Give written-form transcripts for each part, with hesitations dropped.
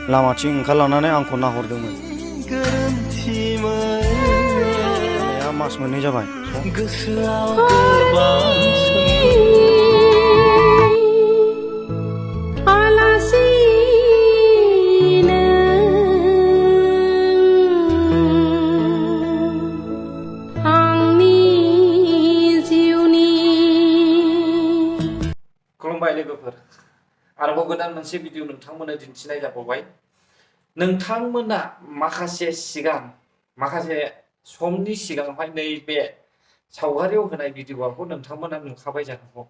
लामाथिं ओंखारलांनानै आंखौ नाहरदोंमोन। मास मोननै जाबाय। खुलुमबाय लोगोफोर, आरोबाव गोदान मोनसे भिडिअ नोंथांमोननो दिन्थिनाय जाबावबाय। नोंथांमोना माखासे समनि सिगाङावहाय नैबे सावगारियाव होनाय भिडिअखौ नोंथांमोना नुखाबाय जानांगौ।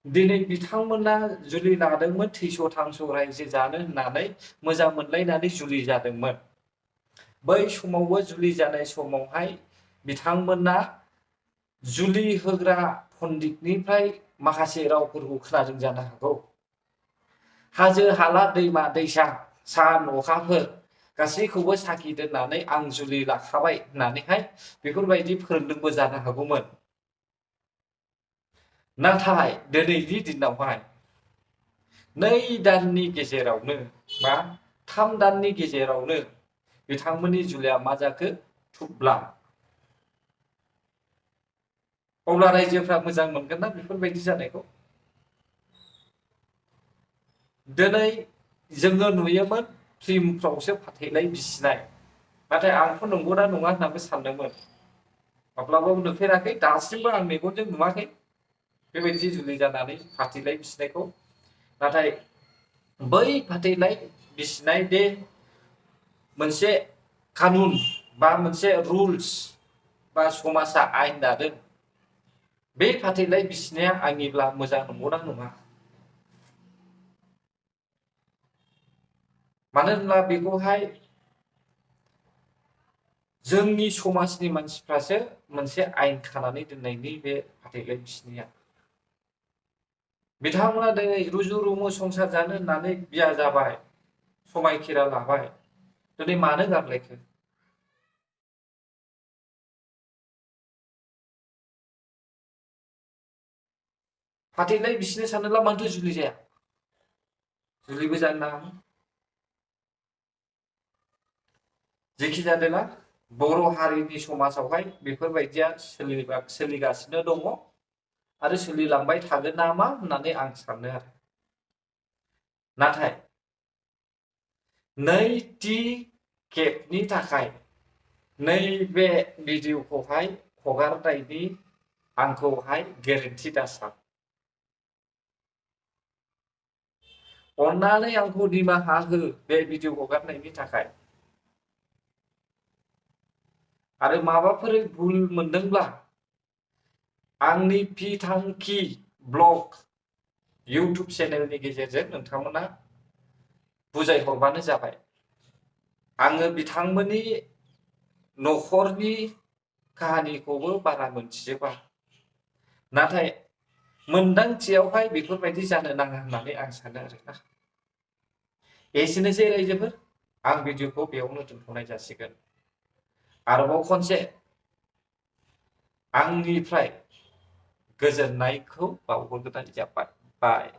दिनै बिथांमोना जुलि लादोंमोन, थैस' थांस' रायजो जानो होननानै मोजां मोनलायनानै जुलि जादोंमोन। बै समावबो जुलि जानाय समावहाय बिथांमोना जुलि होग्रा पन्डितनिफ्राय माखासे रावफोरखौ खोनादों जानो हागौ। हाजो हाला दैमा दैसा सान अखाफोर गासैखौबो साखि दोननानै आं जुलि लाखाबाय होननानैहाय बेफोरबायदि फोरोंदोंबो जानो हागौमोन। नाथाय दिनैनि दिनावहाय 2 दाननि गेजेरावनो बा 3 दाननि गेजेरावनो बिथांमोननि जुलिया मा जाखो? थुब्ला। अब्ला रायजोफ्रा मोजां मोनगोन ना बेफोरबायदि जानायखौ? दिनै जोङो नुयोमोन फिल्मफ्रावसो फाथैलाय बिसिनाय, नाथाय आंथ' नंगौना नङा होननानै सानदोंमोन। माब्लाबाबो नुफेराखै, दासिमबो आं मेगनजों नुवाखै बेबायदि जुलि जानानै फाथैलाय बिसिनायखौ। नाथाय बै फाथैलाय बिसिनाय बे मोनसे कानुन बा मोनसे रुल्स बा समाजा आयेन दादों, बे फाथैलाय बिसिनाया आंनिब्ला मोजां नंगौना नङा? मानो होनब्ला बेखौहाय जोंनि समाजनि मानसिफ्रासो मोनसे आयेन खानानै दोननायनि बे फाथैलाय बिसिनाया। बिथांमोना दिनै रुजु रुमु संसार जानो होननानै बिया जाबाय, समायखिरा लाबाय, दिनै मानो गारलायखो? फाथैलाय बिसिनो सानोब्ला मानोथो जुलि जाया? जुलिबो जानो नाङामोन। जेखि जादोला बर' हारिनि समाजावहाय बेफोरबायदिया सोलिगासिनो दङ आरो सोलिलांबाय थागोन नामा होननानै आं सानो आरो। नाथाय नैथि खेबनि थाखाय नैबे भिडिअखौहाय हगारनायनि आंखौहाय गोरोन्थि दासान। अन्नानै आंखौ निमाहा हो बे भिडिअ हगारनायनि थाखाय। आरो माबाफोर भुल मोनदोंब्ला आंनि बिथांखि ब्लग इउटुब चेनेलनि गेजेरजों नोंथांमोना बुजायहरबानो जाबाय। आङो बिथांमोननि न'खरनि काहानिखौबो बारा मोनथिजोबा, नाथाय मोनदांथियावहाय बेफोरबायदि जानो नाङा होननानै आं सानो आरोना। एसेनोसै रायजोफोर, आं भिडिअखौ बेयावनो दोनथ'नाय जासिगोन। आरोबाव खनसे आंनिफ्राय गोजोननायखौ बावहरग्रोनाय जाबाय। बाय।